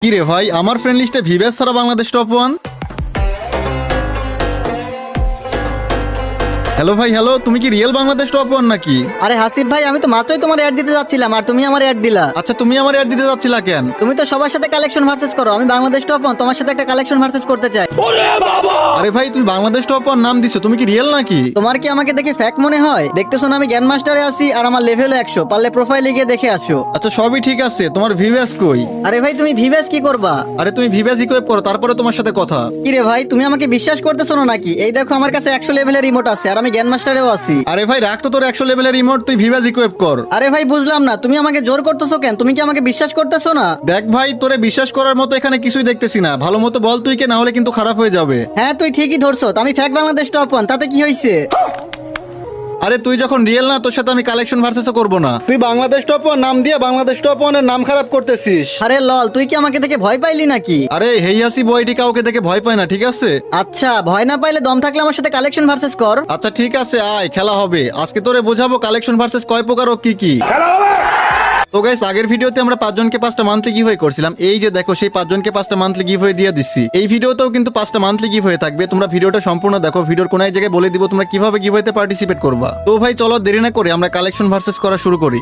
কি রে ভাই, আমার ফ্রেন্ড লিস্টে ভিভেস ছাড়া বাংলাদেশ টপ ওয়ান। হ্যালো ভাই, হ্যালো, তুমি কি রিয়েল বাংলাদেশ টপ ওয়ান নাকি? আরে হাসিফ ভাই, আমি তো মাত্রই তোমার অ্যাড দিতে যাচ্ছিলাম আর তুমি আমার অ্যাড দিলা। আচ্ছা, তুমি আমার অ্যাড দিতে যাচ্ছিলা কেন? তুমি তো সবার সাথে কালেকশন ভার্সেস করো, আমি বাংলাদেশ টপ ওয়ান তোমার সাথে একটা কালেকশন ভার্সেস করতে চাই। আরে ভাই, তুমি বাংলাদেশ টপ ওয়ান নাম দিছো, তুমি কি রিয়েল নাকি? তোমার কি আমাকে দেখে ফ্যাক মনে হয়? দেখতেছো না আমি গ্র্যান্ড মাস্টারে আছি আর আমার লেভেল 100, পারলে প্রোফাইলে গিয়ে দেখে আসো। আচ্ছা, সবই ঠিক আছে, তোমার ভিভেস কই? আরে ভাই, তুমি ভিভেস কি করবা? আরে তুমি ভিভেস ইকুইপ করো, তারপরে তোমার সাথে কথা। কি রে ভাই, তুমি আমাকে বিশ্বাস করতেছো না নাকি? এই দেখো আমার কাছে 100 লেভেলের রিমোট আছে আর আমি গ্র্যান্ড মাস্টারেও আছি। আরে ভাই, রাখ তো তোর 100 লেভেলের রিমোট, তুই ভিভেস ইকুইপ কর। আরে ভাই বুঝলাম না, তুমি আমাকে জোর করতেছো কেন? তুমি কি আমাকে বিশ্বাস করতেছো না? দেখ ভাই, তোরে বিশ্বাস করার মতো এখানে কিছুই দেখতেছি না, ভালো মতো বল তুই কে, না হলে কিন্তু খারাপ হয়ে যাবে। হ্যাঁ তুই ঠিকই ধরছো, আমি ফ্যাক বাংলাদেশ টপ ওয়ান, তাতে কি হয়েছে? আরে তুই যখন রিয়েল না, তোর সাথে আমি কালেকশন ভার্সেসও করবো না। তুই বাংলাদেশ টপ ওয়ান নাম দিয়ে বাংলাদেশ টপ ওয়ানের নাম খারাপ করতেছিস। আরে লল, তুই কি আমাকে দেখে ভয় পাইলি নাকি? আরে হেইয়াসি বয়টি কাউকে দেখে ভয় পায় না, ঠিক আছে? আচ্ছা, ভয় না পাইলে দম থাকলে আমার সাথে কালেকশন ভার্সেস কর। আচ্ছা ঠিক আছে, আয় খেলা হবে। আজকে তোরে বোঝাবো কালেকশন ভার্সেস কয় প্রকার ও কি কি। তো গাইস, আগের ভিডিওতে আমরা 5 জনকে 5টা মান্থলি গিভওয়ে করছিলাম। এই যে দেখো, সেই 5 জনকে 5টা মান্থলি গিভওয়ে দিয়ে দিচ্ছি। এই ভিডিওতেও কিন্তু 5টা মান্থলি গিভওয়ে থাকবে। তোমরা ভিডিওটা সম্পূর্ণ দেখো, ভিডিওর কোন এক জায়গায় বলে দিব তোমরা কিভাবে গিভওয়েতে পার্টিসিপেট করবা। তো ভাই চলো দেরি না করে আমরা কালেকশন ভার্সেস করা শুরু করি।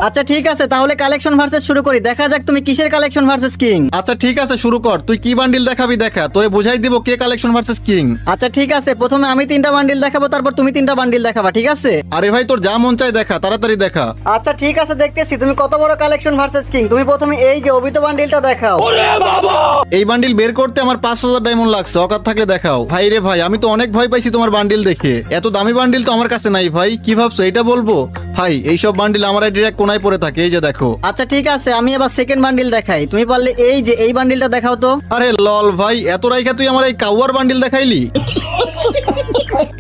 আচ্ছা ঠিক আছে, তাহলে কালেকশন ভার্সেস শুরু করি। দেখা যাক তুমি কিসের কালেকশন ভার্সেস কিং। আচ্ছা ঠিক আছে, শুরু কর। তুই কি বান্ডিল দেখাবি দেখা, তোরে বুঝাই দিব কে কালেকশন ভার্সেস কিং। আচ্ছা ঠিক আছে, প্রথমে আমি 3টা বান্ডিল দেখাবো, তারপর তুমি 3টা বান্ডিল দেখাবা, ঠিক আছে? আরে ভাই, তোর যা মন চায় দেখা, তাড়াতাড়ি দেখা। আচ্ছা ঠিক আছে, দেখতেছি তুমি কত বড় কালেকশন ভার্সেস কিং। তুমি প্রথমে এই যে অবিত বান্ডিলটা দেখাও। এই বান্ডিল বের করতে আমার 5000 ডায়মন্ড লাগছে, অকাত থাকলে দেখাও। ভাই রে ভাই, আমি তো অনেক ভয় পাইছি তোমার বান্ডিল দেখে। এত দামি বান্ডিল তো আমার কাছে নাই ভাই, কি ভাবছো এটা বলবো? ভাই এইসব বান্ডিল আমার ডিরেক্ট কোনায় পড়ে থাকে, এই যে দেখো। আচ্ছা ঠিক আছে, আমি এবার সেকেন্ড বান্ডিল দেখাই। তুমি পারলে এই যে এই বান্ডিলটা দেখাও তো। আরে লল ভাই, এত রাইখা তুই আমার এই কাউয়ার বান্ডিল দেখাইলি?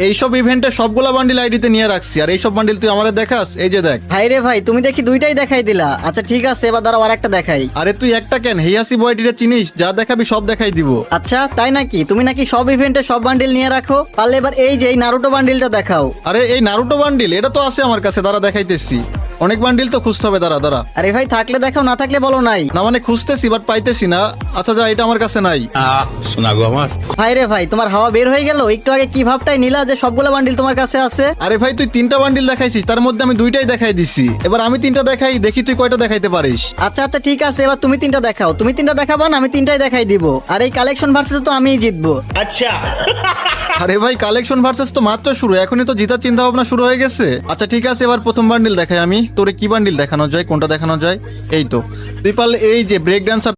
এইসব ইভেন্টে সবগুলা বান্ডিল আইডিতে নিয়ে রাখছি, আর এইসব বান্ডিল তুই আমারে দেখাস? এই যে দেখ। ভাই রে ভাই, তুমি দেখি দুইটাই দেখাই দিলা। আচ্ছা ঠিক আছে, এবার দাঁড়াও আর একটা দেখাই। আরে তুই একটা কেন, হেয়াসি বয়টিরে চিনিস? যা দেখাবি সব দেখাই দিব। আচ্ছা তাই নাকি? তুমি নাকি সব ইভেন্টে সব বান্ডিল নিয়ে রাখো? পারলে এবার এই যে এই নারুটো বান্ডিলটা দেখাও। আরে এই নারুটো বান্ডিল, এটা তো আছে আমার কাছে, দাঁড়া দেখাইতেছি। অনেক বান্ডিল তো খুঁজতে হবে, দাঁড়া দাঁড়া। আরে ভাই থাকলে দেখাও, না থাকলে বলো নাই। না মানে খুঁজতেছি বাট পাইতেছি না। আচ্ছা যা, এটা আমার কাছে নাই। শোনা গো আমার। ভাই রে ভাই, তোমার হাওয়া বের হয়ে গেল। একটু আগে কি ভাবটাই নিলা যে সবগুলো বান্ডিল তোমার কাছে আছে? আরে ভাই, তুই 3টা বান্ডিল দেখাইছিস, তার মধ্যে আমি 2টাই দেখাই দিছি। এবার আমি 3টা দেখাই, দেখি তুই কয়টা দেখাইতে পারিস। আচ্ছা আচ্ছা ঠিক আছে, এবার তুমি 3টা দেখাও। তুমি 3টা দেখাবা না, আমি 3টাই দেখাই দিব। আর এই কালেকশন ভার্সেস তো আমিই জিতবো। আরে ভাই, কালেকশন ভার্সেস তো মাত্র শুরু, এখনই তো জিতার চিন্তা ভাবনা শুরু হয়ে গেছে। আচ্ছা ঠিক আছে, এবার প্রথম বান্ডিল দেখাই আমি। তোরে কি বান্ডিল দেখানো যায়, কোনটা দেখানো যায়? এই তো, তুই পারলে এই যে ব্রেক ডান্সার